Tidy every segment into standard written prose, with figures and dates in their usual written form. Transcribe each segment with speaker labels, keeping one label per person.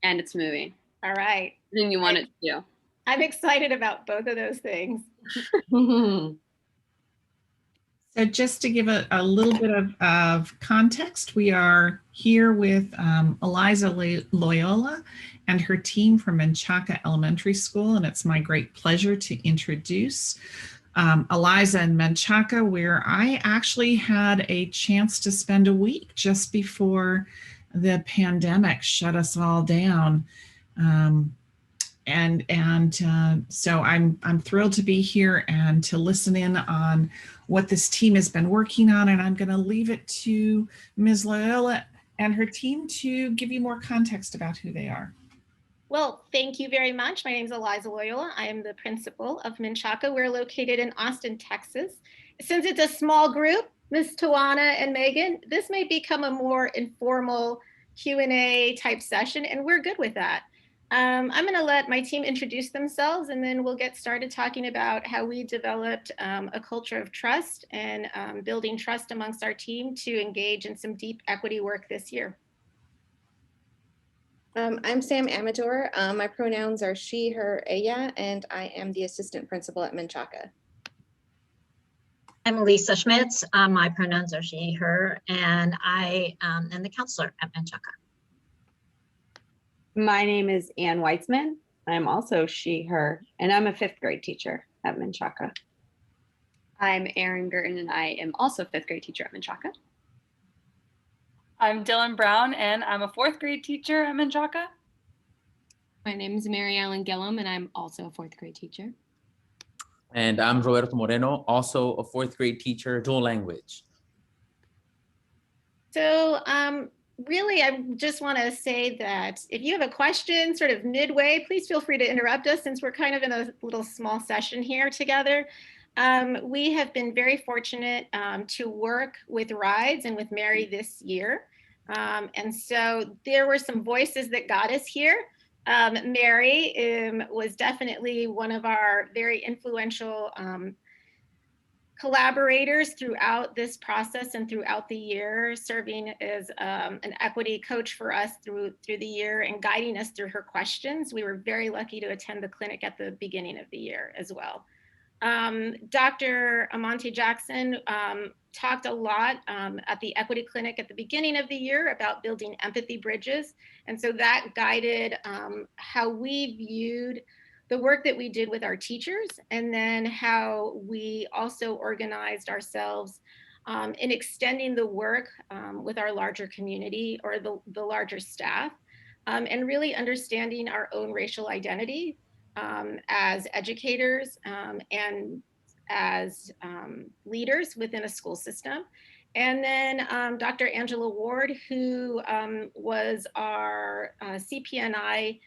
Speaker 1: and it's moving.
Speaker 2: All right.
Speaker 1: Everything you want it to do.
Speaker 2: I'm excited about both of those things.
Speaker 3: So just to give a little bit of context, we are here with Eliza Loyola and her team from Menchaca Elementary School, and it's my great pleasure to introduce Eliza and Menchaca, where I actually had a chance to spend a week just before the pandemic shut us all down. So I'm thrilled to be here and to listen in on what this team has been working on, and I'm going to leave it to Ms. Loyola and her team to give you more context about who they are.
Speaker 2: Well, thank you very much. My name is Eliza Loyola. I am the principal of Menchaca. We're located in Austin, Texas. Since it's a small group, Ms. Tawana and Megan, this may become a more informal Q&A type session, and we're good with that. I'm going to let my team introduce themselves, and then we'll get started talking about how we developed a culture of trust and building trust amongst our team to engage in some deep equity work this year.
Speaker 4: I'm Sam Amador. My pronouns are she, her, ella, and I am the assistant principal at Menchaca.
Speaker 5: I'm Elisa Schmitz. My pronouns are she, her, and I am the counselor at Menchaca.
Speaker 1: My name is Ann Weitzman. I'm also she, her, and I'm a 5th grade teacher at Menchaca. I'm Erin Gerton, and I am also a 5th grade teacher at Menchaca.
Speaker 6: I'm Dylan Brown, and I'm a 4th grade teacher at Menchaca.
Speaker 7: My name is Mary Ellen Gillam, and I'm also a 4th grade teacher.
Speaker 8: And I'm Roberto Moreno, also a 4th grade teacher, dual language.
Speaker 2: So really, I just want to say that if you have a question sort of midway, please feel free to interrupt us since we're kind of in a little small session here together. We have been very fortunate to work with Rides and with Mary this year. And so there were some voices that got us here. Mary was definitely one of our very influential collaborators throughout this process and throughout the year, serving as an equity coach for us through the year and guiding us through her questions. We were very lucky to attend the clinic at the beginning of the year as well. Dr. Amante Jackson talked a lot at the equity clinic at the beginning of the year about building empathy bridges. And so that guided how we viewed the work that we did with our teachers, and then how we also organized ourselves in extending the work with our larger community or the larger staff, and really understanding our own racial identity as educators and as leaders within a school system. And then Dr. Angela Ward, who was our CPNI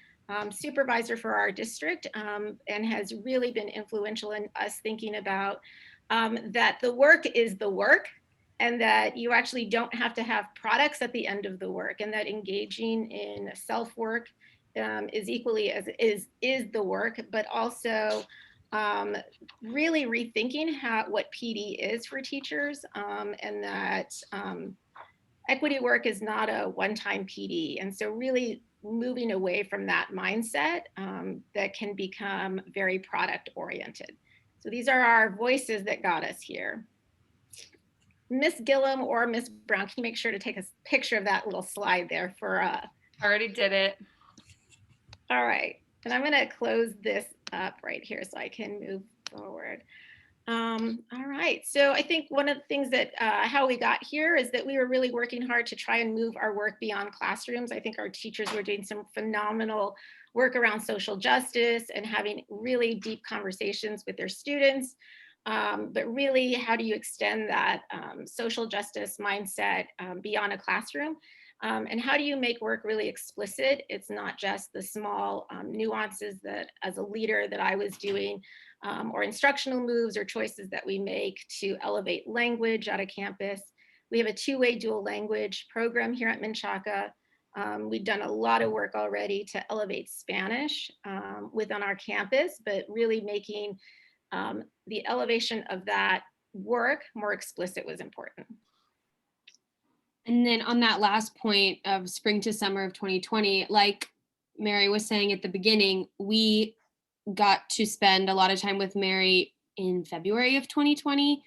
Speaker 2: supervisor for our district and has really been influential in us thinking about that the work is the work, and that you actually don't have to have products at the end of the work, and that engaging in self-work is equally as is the work, but also really rethinking what PD is for teachers, and that equity work is not a one-time PD. And so really moving away from that mindset that can become very product oriented. So these are our voices that got us here. Miss Gillam or Miss Brown, can you make sure to take a picture of that little slide there for
Speaker 6: Already did it.
Speaker 2: All right, and I'm gonna close this up right here so I can move forward. All right, so I think one of the things that how we got here is that we were really working hard to try and move our work beyond classrooms. I think our teachers were doing some phenomenal work around social justice and having really deep conversations with their students. But really, how do you extend that social justice mindset beyond a classroom? And how do you make work really explicit? It's not just the small nuances that as a leader that I was doing, or instructional moves or choices that we make to elevate language at a campus. We have a 2-way dual language program here at Menchaca. We've done a lot of work already to elevate Spanish within our campus, but really making the elevation of that work more explicit was important.
Speaker 7: And then on that last point of spring to summer of 2020, like Mary was saying at the beginning, we got to spend a lot of time with Mary in February of 2020.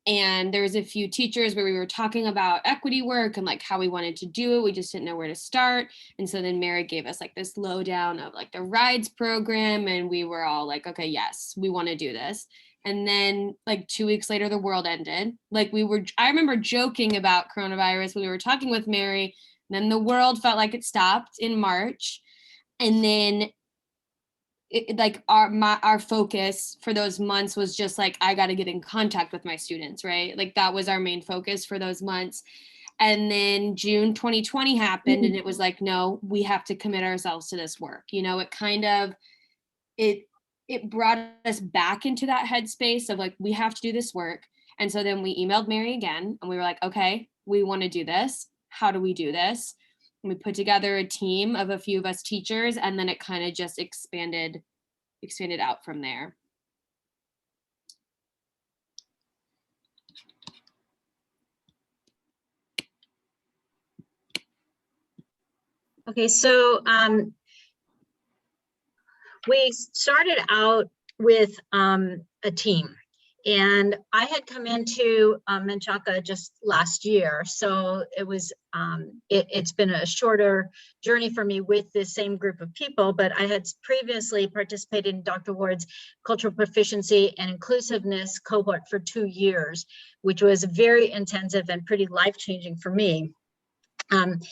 Speaker 7: And there was a few teachers where we were talking about equity work and like how we wanted to do it. We just didn't know where to start. And so then Mary gave us like this lowdown of like the rides program. And we were all like, okay, yes, we want to do this. And then like 2 weeks later, the world ended. Like I remember joking about coronavirus when we were talking with Mary. And then the world felt like it stopped in March. And then like our focus for those months was just like, I got to get in contact with my students, right? Like that was our main focus for those months. And then June 2020 happened and it was like, no, we have to commit ourselves to this work. You know, it kind of, it brought us back into that headspace of like, we have to do this work. And so then we emailed Mary again and we were like, okay, we want to do this. How do we do this? And we put together a team of a few of us teachers, and then it kind of just expanded out from there.
Speaker 5: Okay, so we started out with a team. And I had come into Menchaca just last year, so it was it's been a shorter journey for me with this same group of people. But I had previously participated in Dr. Ward's cultural proficiency and inclusiveness cohort for 2 years, which was very intensive and pretty life-changing for me. And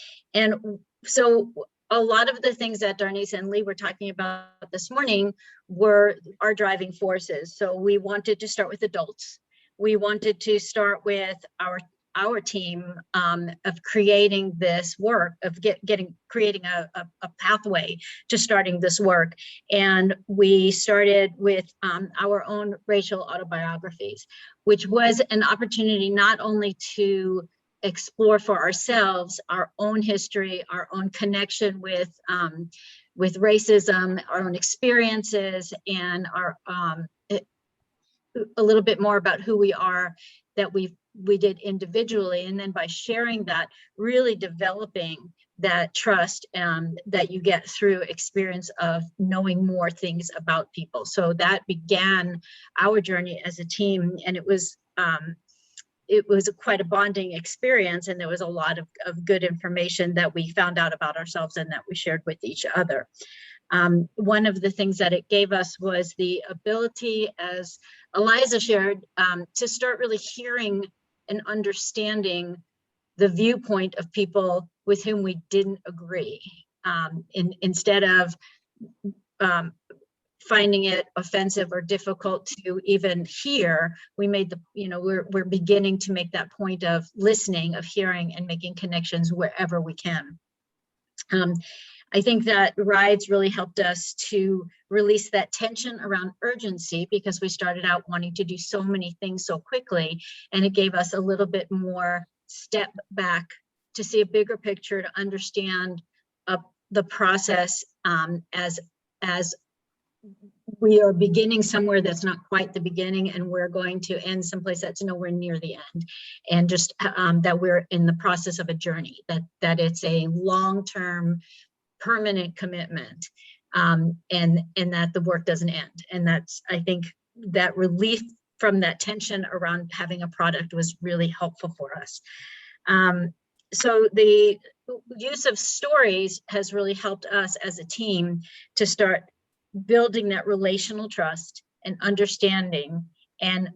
Speaker 5: so a lot of the things that Darnice and Lee were talking about this morning were our driving forces. So we wanted to start with adults. We wanted to start with our team of creating this work, of creating a pathway to starting this work. And we started with our own racial autobiographies, which was an opportunity not only to explore for ourselves our own history, our own connection with racism, our own experiences, and our a little bit more about who we are that we did individually, and then by sharing that, really developing that trust that you get through experience of knowing more things about people. So that began our journey as a team, and it was quite a bonding experience, and there was a lot of good information that we found out about ourselves and that we shared with each other. One of the things that it gave us was the ability, as Eliza shared, to start really hearing and understanding the viewpoint of people with whom we didn't agree. Instead of finding it offensive or difficult to even hear, we made we're beginning to make that point of listening, of hearing, and making connections wherever we can. I think that rides really helped us to release that tension around urgency, because we started out wanting to do so many things so quickly, and it gave us a little bit more step back to see a bigger picture, to understand the process as we are beginning somewhere that's not quite the beginning, and we're going to end someplace that's nowhere near the end, and just that we're in the process of a journey, that it's a long-term permanent commitment, and that the work doesn't end. And that's, I think, that relief from that tension around having a product was really helpful for us. So the use of stories has really helped us as a team to start building that relational trust and understanding, and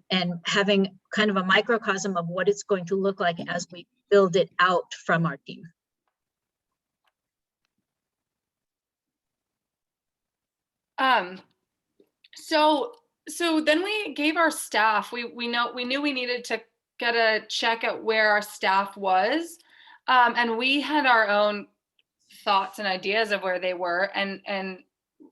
Speaker 5: having kind of a microcosm of what it's going to look like as we build it out from our team.
Speaker 6: So then we gave our staff, we knew we needed to get a check at where our staff was. And we had our own thoughts and ideas of where they were, and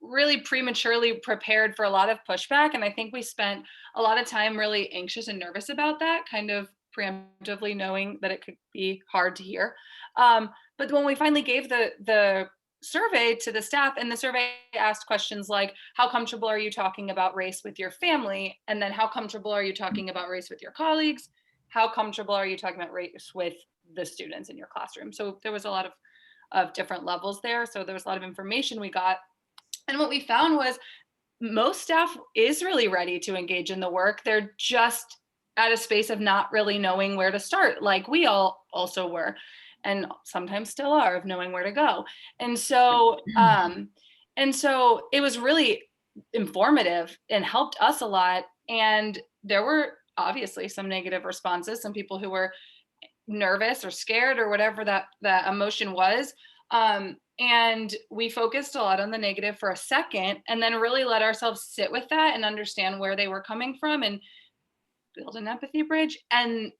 Speaker 6: really prematurely prepared for a lot of pushback. And I think we spent a lot of time really anxious and nervous about that, kind of preemptively knowing that it could be hard to hear. But when we finally gave the survey to the staff, and the survey asked questions like, how comfortable are you talking about race with your family? And then how comfortable are you talking about race with your colleagues? How comfortable are you talking about race with the students in your classroom? So there was a lot of of different levels there. So there was a lot of information we got. And what we found was most staff is really ready to engage in the work. They're just at a space of not really knowing where to start, like we all also were, and sometimes still are, of knowing where to go. And so it was really informative and helped us a lot. And there were obviously some negative responses, some people who were nervous or scared or whatever that emotion was. And we focused a lot on the negative for a second, and then really let ourselves sit with that and understand where they were coming from and build an empathy bridge. And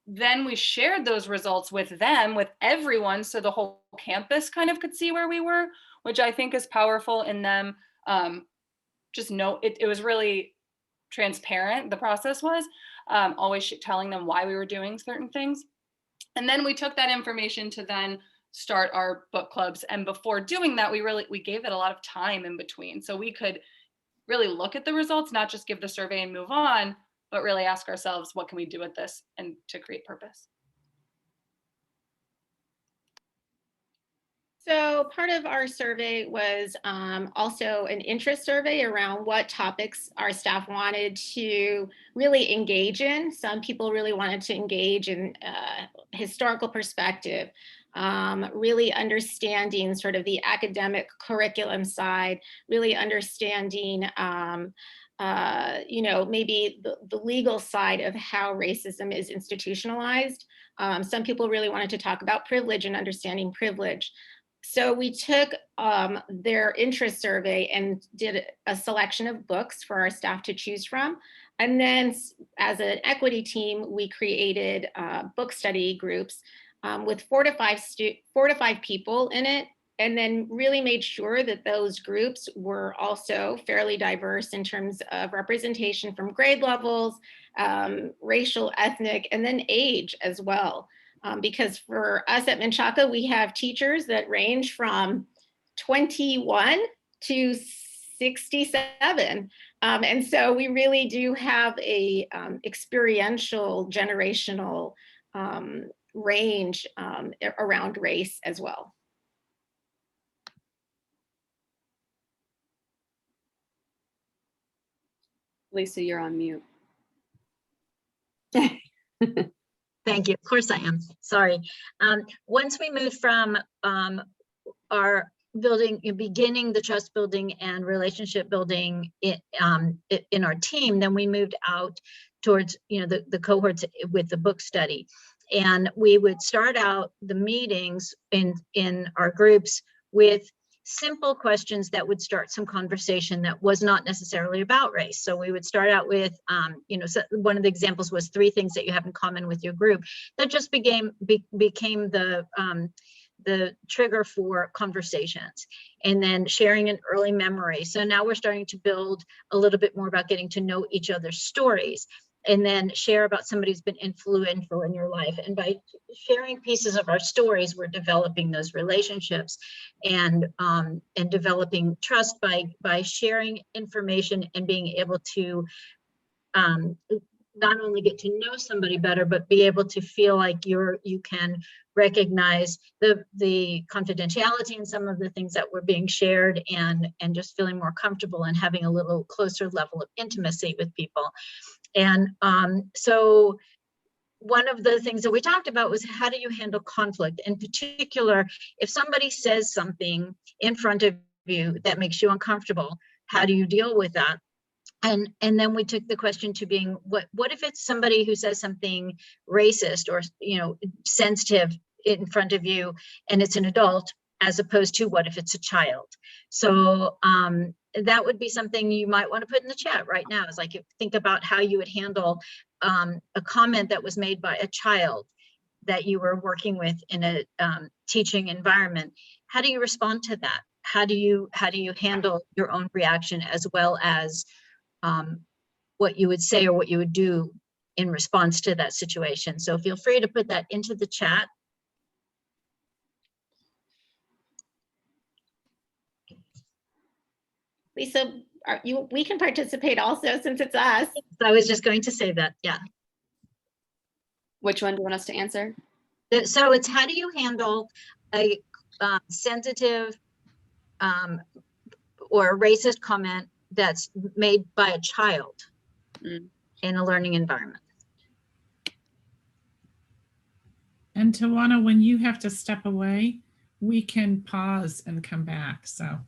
Speaker 6: then we shared those results with them, with everyone, so the whole campus kind of could see where we were, which I think is powerful in them. Just know it was really transparent, the process was, always telling them why we were doing certain things. And then we took that information to then start our book clubs. And before doing that, we gave it a lot of time in between. So we could really look at the results, not just give the survey and move on, but really ask ourselves, what can we do with this and to create purpose?
Speaker 2: So part of our survey was also an interest survey around what topics our staff wanted to really engage in. Some people really wanted to engage in historical perspective, really understanding sort of the academic curriculum side, really understanding maybe the legal side of how racism is institutionalized. Some people really wanted to talk about privilege and understanding privilege. So we took their interest survey and did a selection of books for our staff to choose from. And then as an equity team, we created book study groups with 4 to 5 people in it, and then really made sure that those groups were also fairly diverse in terms of representation from grade levels, racial, ethnic, and then age as well. Because for us at Menchaca, we have teachers that range from 21 to 67. And so we really do have a experiential generational range around race as well.
Speaker 1: Lisa, you're on mute.
Speaker 5: Thank you. Of course I am. Sorry. Once we moved from our building, beginning the trust building and relationship building in our team, then we moved out towards the cohorts with the book study. And we would start out the meetings in our groups with simple questions that would start some conversation that was not necessarily about race. So we would start out with, so one of the examples was 3 things that you have in common with your group. That just became the trigger for conversations, and then sharing an early memory. So now we're starting to build a little bit more about getting to know each other's stories, and then share about somebody who's been influential in your life. And by sharing pieces of our stories, we're developing those relationships and developing trust by sharing information and being able to not only get to know somebody better, but be able to feel like you can recognize the confidentiality in some of the things that were being shared, and just feeling more comfortable and having a little closer level of intimacy with people. And so one of the things that we talked about was, how do you handle conflict? In particular, if somebody says something in front of you that makes you uncomfortable, how do you deal with that? And then we took the question to being, what if it's somebody who says something racist or sensitive in front of you, and it's an adult, as opposed to what if it's a child? So that would be something you might want to put in the chat right now. Is like, think about how you would handle a comment that was made by a child that you were working with in a teaching environment. How do you respond to that? How do you handle your own reaction, as well as what you would say or what you would do in response to that situation? So feel free to put that into the chat.
Speaker 2: Lisa, we can participate also, since it's us.
Speaker 5: I was just going to say that, yeah.
Speaker 1: Which one do you want us to answer?
Speaker 5: So it's, how do you handle a sensitive or a racist comment that's made by a child in a learning environment.
Speaker 3: And Tawana, when you have to step away, we can pause and come back. So,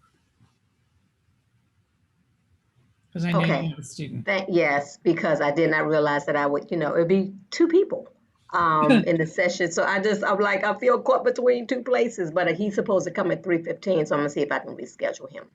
Speaker 3: because I know
Speaker 9: Okay.
Speaker 3: you have a student.
Speaker 9: Yes, because I did not realize that I would, it'd be two people in the session. So I'm like, I feel caught between two places, but he's supposed to come at 3:15. So I'm gonna see if I can reschedule him.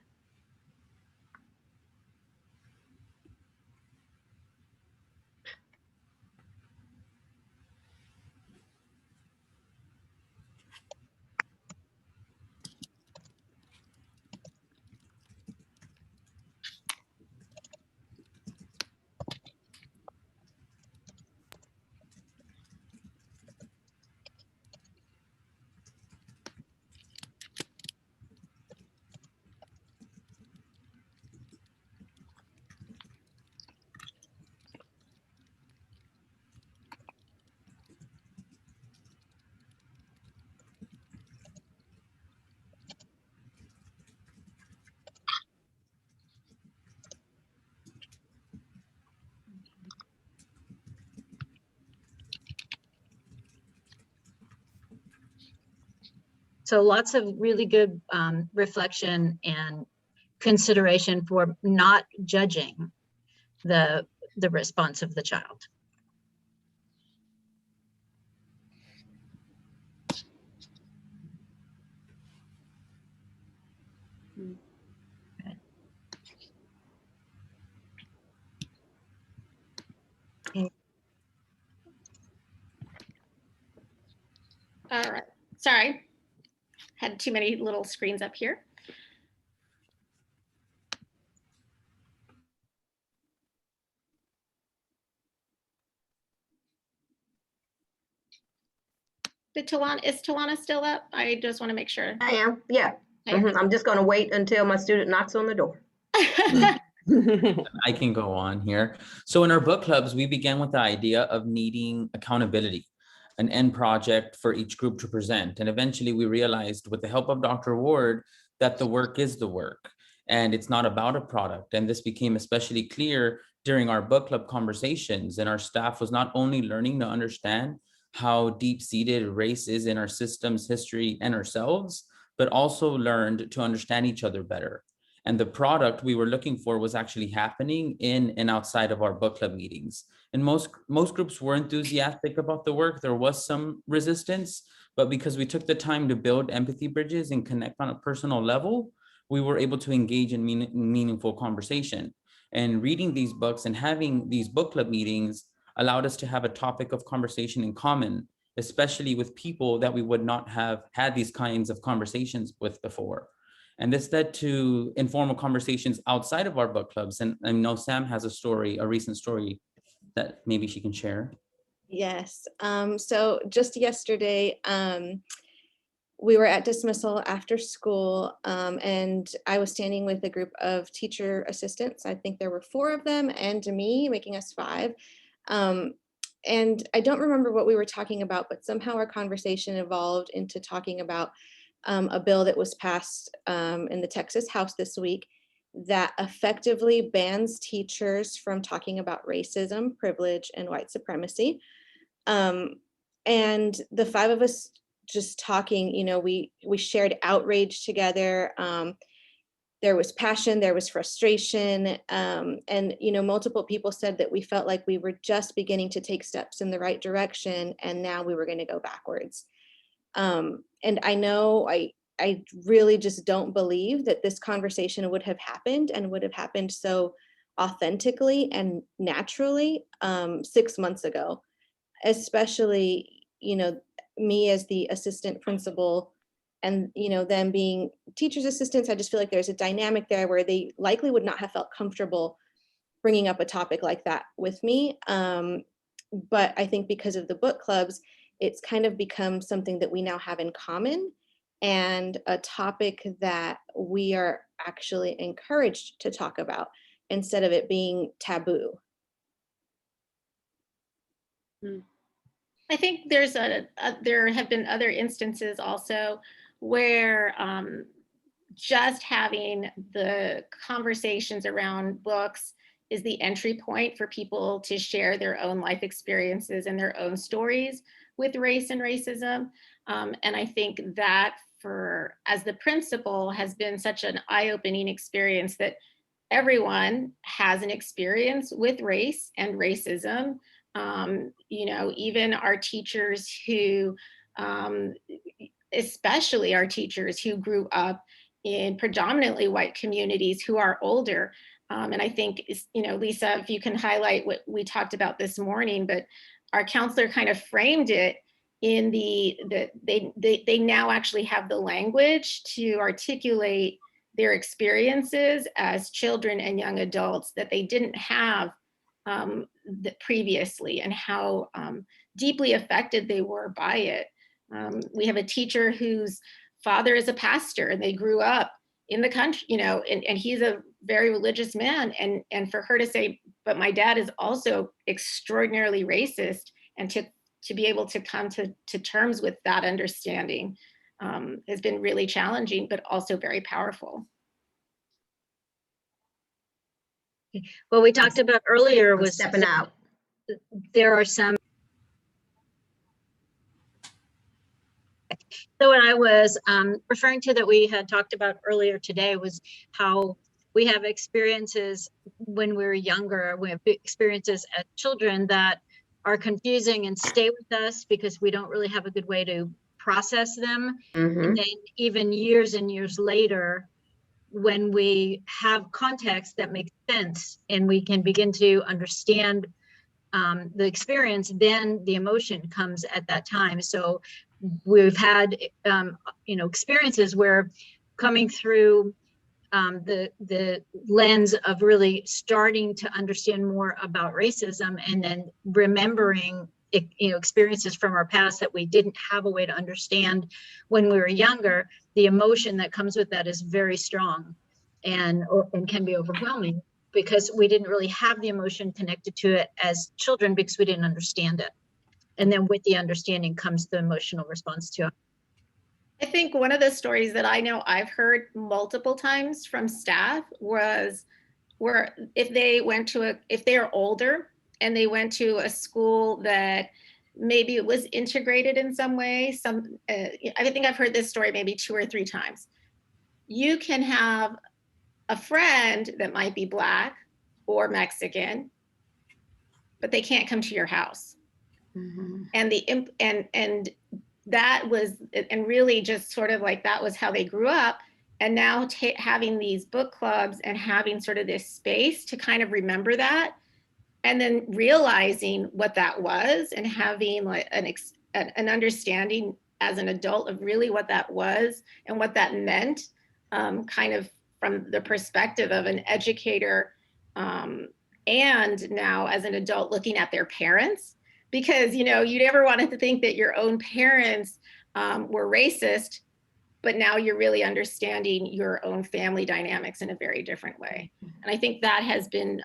Speaker 5: So lots of really good reflection and consideration for not judging the response of the child.
Speaker 2: All right, sorry. Had too many little screens up here. Is Tawana still up? I just want to make sure.
Speaker 9: I am, yeah.
Speaker 2: Okay.
Speaker 9: I'm just gonna wait until my student knocks on the door.
Speaker 8: I can go on here. So in our book clubs, we began with the idea of needing accountability, an end project for each group to present. And eventually we realized with the help of Dr. Ward that the work is the work and it's not about a product. And this became especially clear during our book club conversations, and our staff was not only learning to understand how deep-seated race is in our systems, history, and ourselves, but also learned to understand each other better. And the product we were looking for was actually happening in and outside of our book club meetings. And most groups were enthusiastic about the work. There was some resistance, but because we took the time to build empathy bridges and connect on a personal level, we were able to engage in meaningful conversation. And reading these books and having these book club meetings allowed us to have a topic of conversation in common, especially with people that we would not have had these kinds of conversations with before. And this led to informal conversations outside of our book clubs. And I know Sam has a recent story that maybe she can share.
Speaker 4: Yes. So just yesterday, we were at dismissal after school, and I was standing with a group of teacher assistants. I think there were 4 of them and me, making us 5. And I don't remember what we were talking about, but somehow our conversation evolved into talking about a bill that was passed in the Texas House this week that effectively bans teachers from talking about racism, privilege, and white supremacy. And the 5 of us just talking, we shared outrage together. There was passion, there was frustration, and multiple people said that we felt like we were just beginning to take steps in the right direction, and now we were going to go backwards. And I know I really just don't believe that this conversation would have happened and would have happened so authentically and naturally 6 months ago, especially, me as the assistant principal and, them being teachers' assistants. I just feel like there's a dynamic there where they likely would not have felt comfortable bringing up a topic like that with me. But I think because of the book clubs, it's kind of become something that we now have in common and a topic that we are actually encouraged to talk about instead of it being taboo.
Speaker 2: I think there have been other instances also where just having the conversations around books is the entry point for people to share their own life experiences and their own stories with race and racism. And I think that as the principal has been such an eye-opening experience that everyone has an experience with race and racism. Even our teachers who, especially our teachers who grew up in predominantly white communities who are older. And I think, Lisa, if you can highlight what we talked about this morning, but our counselor kind of framed it in they now actually have the language to articulate their experiences as children and young adults that they didn't have previously, and how deeply affected they were by it. We have a teacher whose father is a pastor, and they grew up in the country, and he's a very religious man. And for her to say, but my dad is also extraordinarily racist, and to be able to come to terms with that understanding has been really challenging, but also very powerful.
Speaker 5: What we talked about earlier was
Speaker 9: stepping out.
Speaker 5: There are some. So what I was referring to that we had talked about earlier today was how we have experiences when we were younger, we have experiences as children that are confusing and stay with us because we don't really have a good way to process them. And then even years and years later, when we have context that makes sense and we can begin to understand the experience, then the emotion comes at that time. So we've had experiences where coming through the lens of really starting to understand more about racism, and then remembering experiences from our past that we didn't have a way to understand when we were younger, the emotion that comes with that is very strong and can be overwhelming because we didn't really have the emotion connected to it as children because we didn't understand it. And then with the understanding comes the emotional response to it.
Speaker 2: I think one of the stories that I know I've heard multiple times from staff was where if they're older and they went to a school that maybe it was integrated in some way, I think I've heard this story maybe 2 or 3 times. You can have a friend that might be Black or Mexican, but they can't come to your house. And that was, and really just sort of like that was how they grew up. And now having these book clubs and having sort of this space to kind of remember that, and then realizing what that was and having like an understanding as an adult of really what that was and what that meant, kind of from the perspective of an educator, and now as an adult looking at their parents. Because, you never wanted to think that your own parents were racist, but now you're really understanding your own family dynamics in a very different way. And I think that has been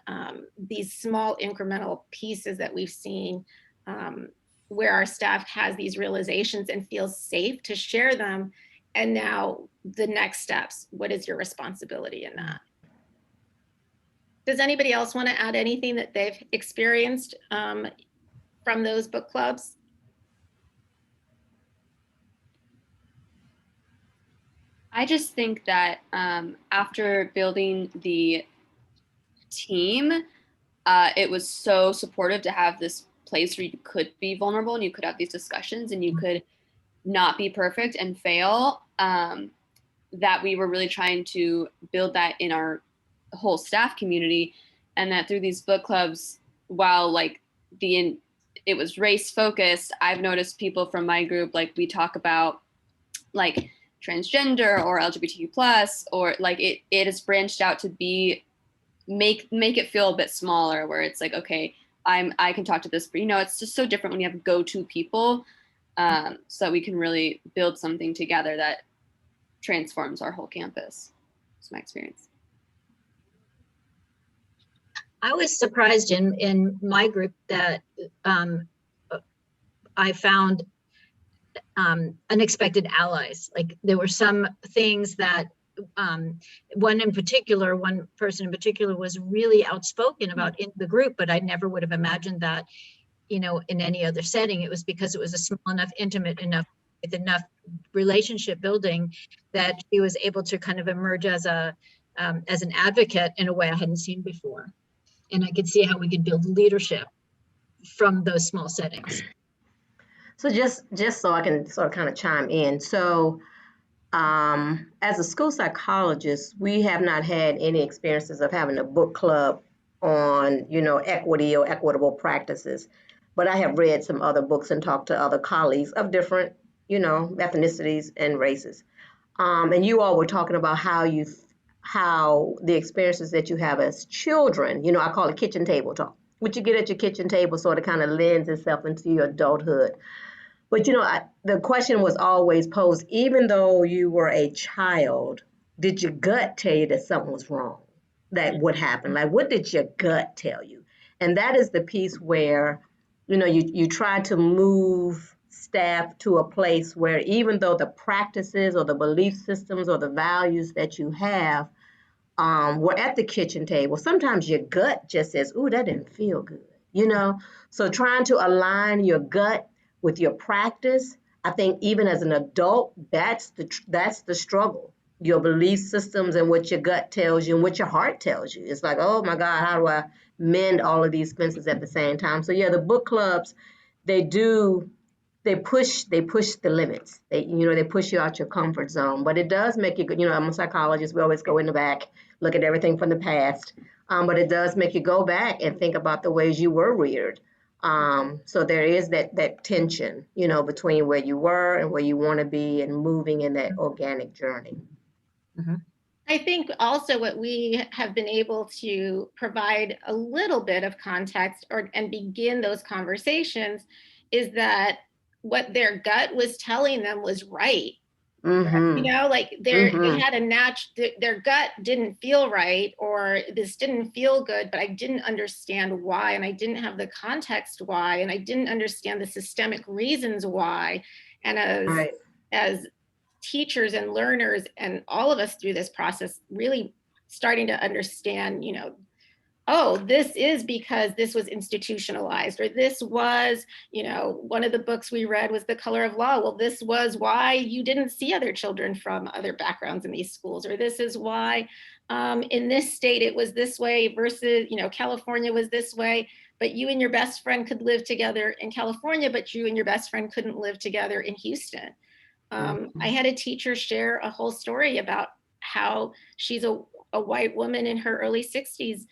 Speaker 2: these small incremental pieces that we've seen where our staff has these realizations and feels safe to share them. And now the next steps, what is your responsibility in that? Does anybody else want to add anything that they've experienced from those book clubs?
Speaker 7: I just think that after building the team, it was so supportive to have this place where you could be vulnerable and you could have these discussions and you could not be perfect and fail, that we were really trying to build that in our whole staff community. And that through these book clubs, while like it was race focused, I've noticed people from my group, like we talk about like transgender or LGBTQ plus, or like it has branched out to be make it feel a bit smaller, where it's like, okay, I can talk to this, but it's just so different when you have go-to people, so that we can really build something together that transforms our whole campus. That's my experience.
Speaker 5: I was surprised in my group that I found unexpected allies. Like there were some things that one person in particular was really outspoken about in the group, but I never would have imagined that, you know, in any other setting. It was because it was a small enough, intimate enough, with enough relationship building that she was able to kind of emerge as an advocate in a way I hadn't seen before. And I could see how we could build leadership from those small settings.
Speaker 9: So just so I can sort of kind of chime in. So as a school psychologist, we have not had any experiences of having a book club on, you know, equity or equitable practices. But I have read some other books and talked to other colleagues of different, you know, ethnicities and races. And you all were talking about how the experiences that you have as children, you know, I call it kitchen table talk. What you get at your kitchen table sort of kind of lends itself into your adulthood. But, you know, the question was always posed, even though you were a child, did your gut tell you that something was wrong, that would happen? Like, what did your gut tell you? And that is the piece where, you know, you try to move staff to a place where even though the practices or the belief systems or the values that you have were at the kitchen table, sometimes your gut just says, ooh, that didn't feel good, you know? So trying to align your gut with your practice, I think even as an adult, that's the struggle. Your belief systems and what your gut tells you and what your heart tells you. It's like, oh my God, how do I mend all of these fences at the same time? So yeah, the book clubs, they push the limits. They push you out your comfort zone, but it does make you good. You know, I'm a psychologist. We always go in the back, look at everything from the past. But it does make you go back and think about the ways you were reared. So there is that tension, you know, between where you were and where you want to be and moving in that organic journey.
Speaker 5: Mm-hmm.
Speaker 2: I think also what we have been able to provide a little bit of context and begin those conversations is that what their gut was telling them was right.
Speaker 9: Mm-hmm.
Speaker 2: You know, like they had their gut didn't feel right, or this didn't feel good, but I didn't understand why, and I didn't have the context why, and I didn't understand the systemic reasons why. And as teachers and learners and all of us through this process, really starting to understand, you know, oh, this is because this was institutionalized, or this was, you know, one of the books we read was The Color of Law. Well, this was why you didn't see other children from other backgrounds in these schools, or this is why in this state it was this way versus, you know, California was this way, but you and your best friend could live together in California, but you and your best friend couldn't live together in Houston. I had a teacher share a whole story about how she's a white woman in her early 60s,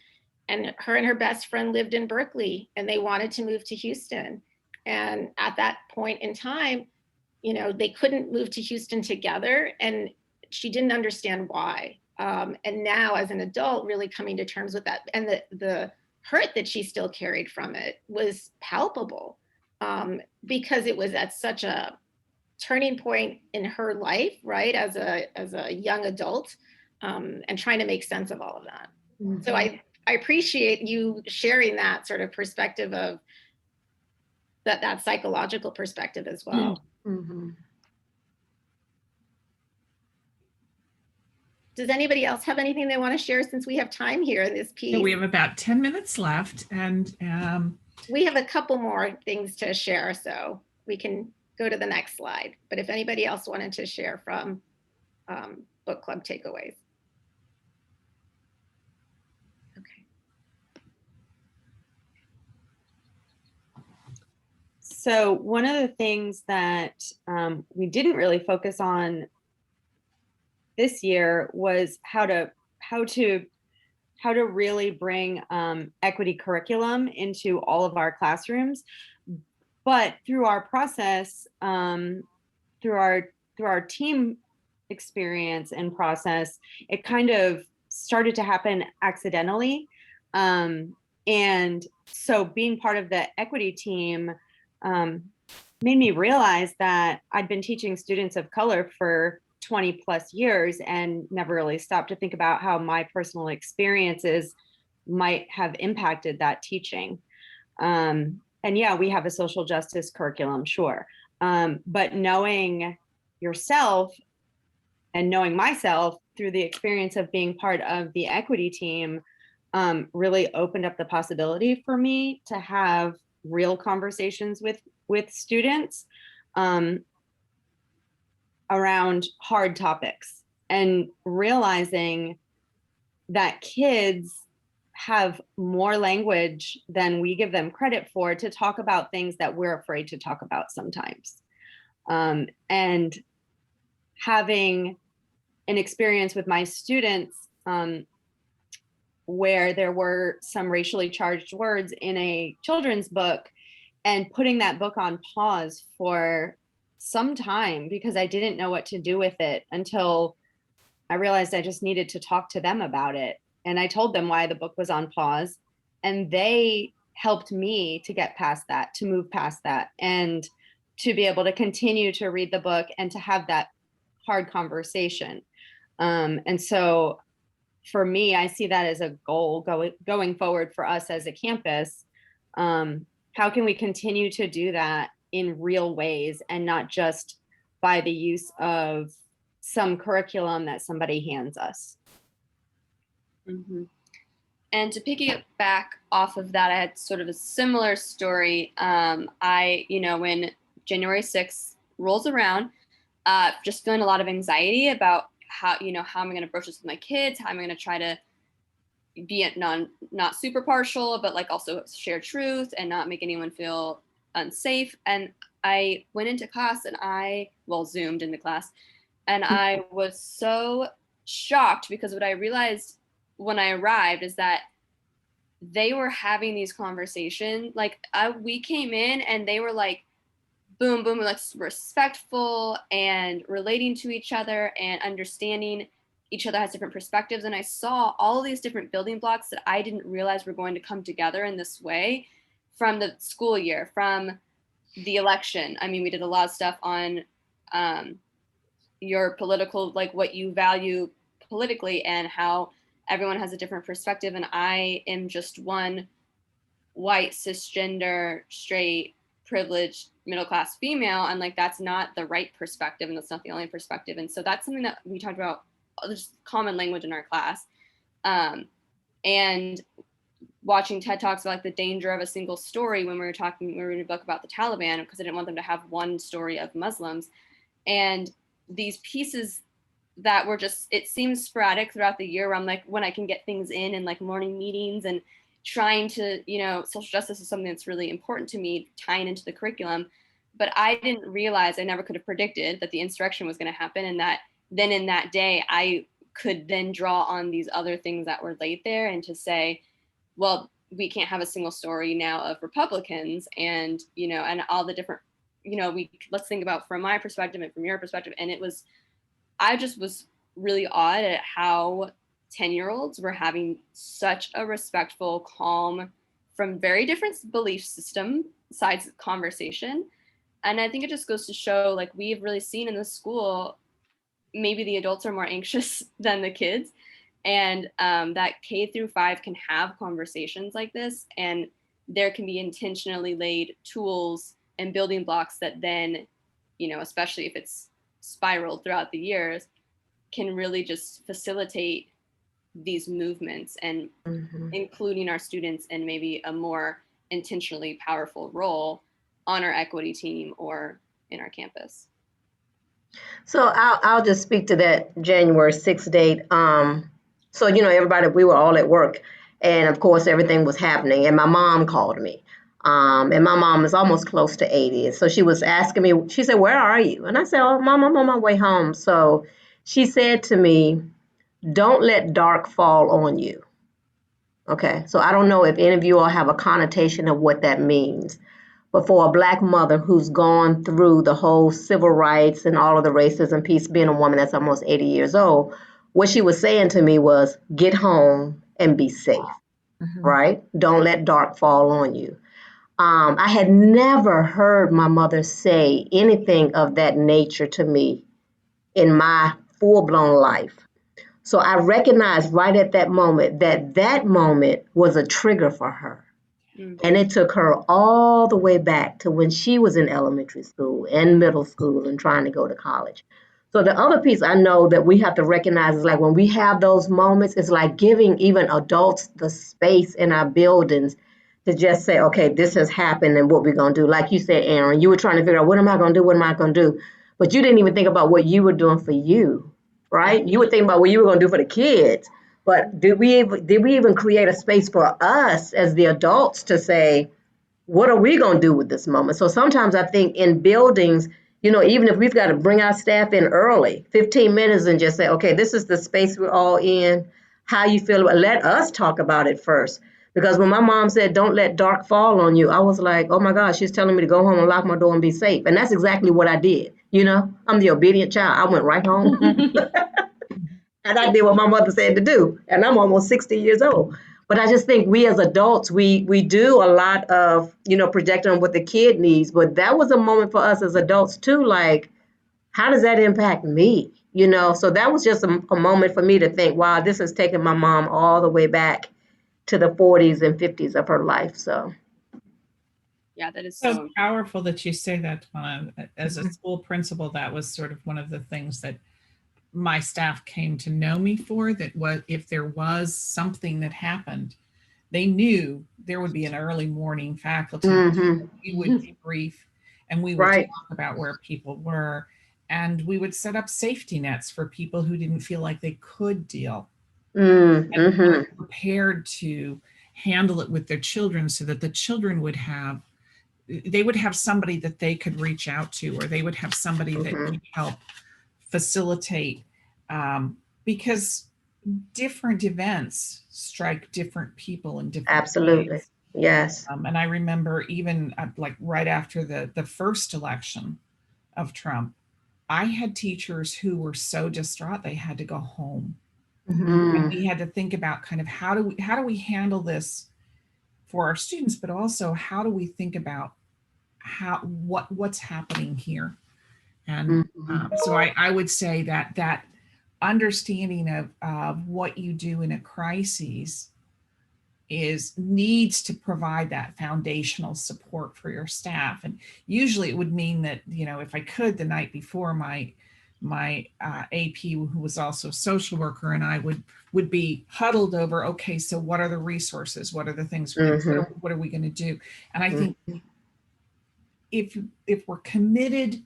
Speaker 2: and her best friend lived in Berkeley, and they wanted to move to Houston. And at that point in time, you know, they couldn't move to Houston together, and she didn't understand why. And now as an adult, really coming to terms with that, and the hurt that she still carried from it was palpable, because it was at such a turning point in her life, right, as a young adult, and trying to make sense of all of that. Mm-hmm. So I appreciate you sharing that sort of perspective of that psychological perspective as well.
Speaker 9: Mm-hmm.
Speaker 2: Does anybody else have anything they want to share, since we have time here in this piece?
Speaker 3: So we have about 10 minutes left, and
Speaker 2: we have a couple more things to share, so we can go to the next slide. But if anybody else wanted to share from book club takeaways.
Speaker 1: So one of the things that we didn't really focus on this year was how to really bring equity curriculum into all of our classrooms. But through our process, through our team experience and process, it kind of started to happen accidentally. And so being part of the equity team made me realize that I'd been teaching students of color for 20 plus years and never really stopped to think about how my personal experiences might have impacted that teaching. And yeah, we have a social justice curriculum, sure. But knowing yourself and knowing myself through the experience of being part of the equity team really opened up the possibility for me to have real conversations with students around hard topics, and realizing that kids have more language than we give them credit for to talk about things that we're afraid to talk about sometimes. And having an experience with my students where there were some racially charged words in a children's book, and putting that book on pause for some time because I didn't know what to do with it until I realized I just needed to talk to them about it. And I told them why the book was on pause, and they helped me to get past that, to move past that, and to be able to continue to read the book and to have that hard conversation. And so for me, I see that as a goal going forward for us as a campus. How can we continue to do that in real ways and not just by the use of some curriculum that somebody hands us?
Speaker 7: Mm-hmm. And to piggyback off of that, I had sort of a similar story. When January 6th rolls around, just feeling a lot of anxiety about how am I going to approach this with my kids? How am I going to try to be not super partial, but like also share truth and not make anyone feel unsafe. And I went into class and zoomed into class, and I was so shocked because what I realized when I arrived is that they were having these conversations. Like we came in and they were like, boom, boom, like respectful and relating to each other and understanding each other has different perspectives. And I saw all of these different building blocks that I didn't realize were going to come together in this way from the school year, from the election. I mean, we did a lot of stuff on your political, like what you value politically and how everyone has a different perspective. And I am just one white, cisgender, straight, privileged, middle-class female. And like, that's not the right perspective. And that's not the only perspective. And so that's something that we talked about, just common language in our class. And watching TED Talks about like the danger of a single story when we were reading a book about the Taliban, because I didn't want them to have one story of Muslims. And these pieces that were just, it seems sporadic throughout the year where I'm like, when I can get things in like morning meetings and trying to, social justice is something that's really important to me, tying into the curriculum. But I didn't realize, I never could have predicted that the insurrection was going to happen, and that then in that day, I could then draw on these other things that were laid there and to say, well, we can't have a single story now of Republicans and, and all the different, let's think about from my perspective and from your perspective. And I just was really awed at how 10-year-olds were having such a respectful, calm, from very different belief system sides conversation. And I think it just goes to show, like, we've really seen in the school, maybe the adults are more anxious than the kids, and that K-5 can have conversations like this, and there can be intentionally laid tools and building blocks that then, especially if it's spiraled throughout the years, can really just facilitate these movements and including our students in maybe a more intentionally powerful role on our equity team or in our campus.
Speaker 9: So I'll just speak to that January 6th date. So, everybody, we were all at work, and of course everything was happening, and my mom called me. And my mom is almost close to 80. So she was asking me, she said, "Where are you?" And I said, "Oh, Mom, I'm on my way home." So she said to me, "Don't let dark fall on you." Okay, so I don't know if any of you all have a connotation of what that means. But for a Black mother who's gone through the whole civil rights and all of the racism piece, being a woman that's almost 80 years old, what she was saying to me was, get home and be safe, right? Don't let dark fall on you. I had never heard my mother say anything of that nature to me in my full-blown life. So I recognized right at that moment that moment was a trigger for her. And it took her all the way back to when she was in elementary school and middle school and trying to go to college. So the other piece I know that we have to recognize is like when we have those moments, it's like giving even adults the space in our buildings to just say, okay, this has happened and what we're going to do. Like you said, Erin, you were trying to figure out, what am I going to do? What am I going to do? But you didn't even think about what you were doing for you, right? You were thinking about what you were going to do for the kids. But did we even create a space for us as the adults to say, what are we going to do with this moment? So sometimes I think in buildings, even if we've got to bring our staff in early, 15 minutes, and just say, okay, this is the space we're all in. How you feel about it? Let us talk about it first. Because when my mom said, don't let dark fall on you, I was like, oh my gosh, she's telling me to go home and lock my door and be safe. And that's exactly what I did. I'm the obedient child. I went right home. And I did what my mother said to do. And I'm almost 60 years old. But I just think we as adults, we do a lot of, projecting on what the kid needs. But that was a moment for us as adults too, like, how does that impact me? So that was just a moment for me to think, wow, this has taken my mom all the way back to the 40s and 50s of her life. So
Speaker 7: Yeah, that is
Speaker 3: so powerful that you say that, Twana. As a school principal, that was sort of one of the things that my staff came to know me for, that was, if there was something that happened, they knew there would be an early morning faculty. We would debrief and we would talk about where people were, and we would set up safety nets for people who didn't feel like they could deal and were prepared to handle it with their children, so that the children would have somebody that they could reach out to, or they would have somebody that could help facilitate, because different events strike different people in different ways.
Speaker 9: Yes.
Speaker 3: And I remember even like right after the first election of Trump, I had teachers who were so distraught they had to go home. And we had to think about kind of how do we handle this for our students, but also how do we think about what's happening here. And so I would say that understanding of what you do in a crisis needs to provide that foundational support for your staff. And usually it would mean that, if I could, the night before, my AP, who was also a social worker, and I would be huddled over, okay, so what are the resources? What are the things what are we going to do? And I think if we're committed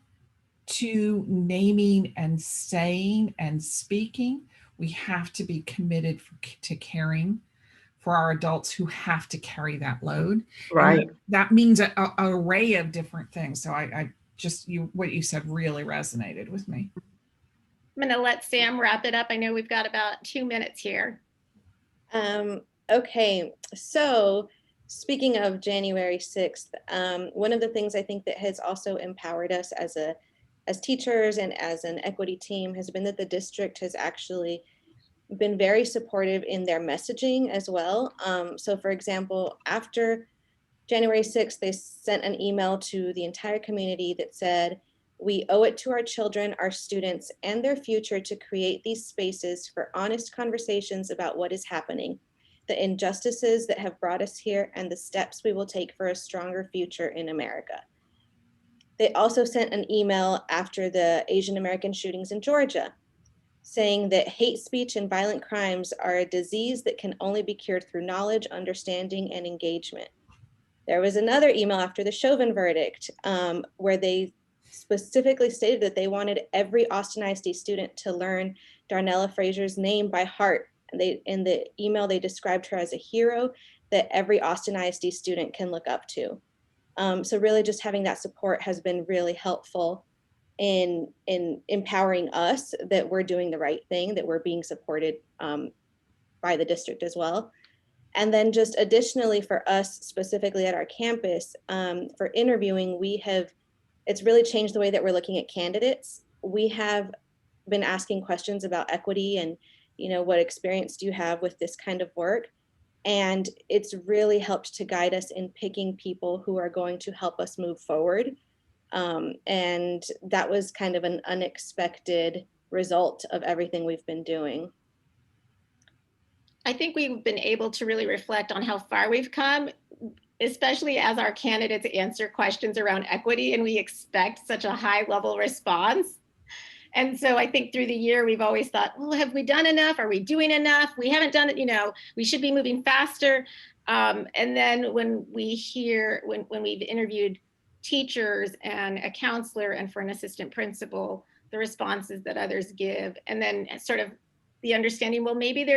Speaker 3: to naming and saying and speaking, we have to be committed to caring for our adults who have to carry that load.
Speaker 9: Right.
Speaker 3: And that means an array of different things. So I just, what you said really resonated with me.
Speaker 2: I'm going to let Sam wrap it up. I know we've got about 2 minutes here.
Speaker 4: Okay, so speaking of January 6th, one of the things I think that has also empowered us as teachers and as an equity team has been that the district has actually been very supportive in their messaging as well. So for example, after January 6th, they sent an email to the entire community that said, "We owe it to our children, our students, and their future to create these spaces for honest conversations about what is happening, the injustices that have brought us here, and the steps we will take for a stronger future in America." They also sent an email after the Asian American shootings in Georgia, saying that hate speech and violent crimes are a disease that can only be cured through knowledge, understanding, and engagement. There was another email after the Chauvin verdict, where they specifically stated that they wanted every Austin ISD student to learn Darnella Fraser's name by heart. And in the email, they described her as a hero that every Austin ISD student can look up to. So really just having that support has been really helpful in empowering us that we're doing the right thing, that we're being supported by the district as well. And then just additionally for us specifically at our campus, for interviewing, it's really changed the way that we're looking at candidates. We have been asking questions about equity and, what experience do you have with this kind of work? And it's really helped to guide us in picking people who are going to help us move forward. And that was kind of an unexpected result of everything we've been doing.
Speaker 2: I think we've been able to really reflect on how far we've come. especially as our candidates answer questions around equity and we expect such a high level response. And so I think through the year, we've always thought, well, have we done enough? Are we doing enough? We haven't done it, we should be moving faster. And then when we hear, when we've interviewed teachers and a counselor and for an assistant principal, the responses that others give, and then sort of the understanding, well, maybe there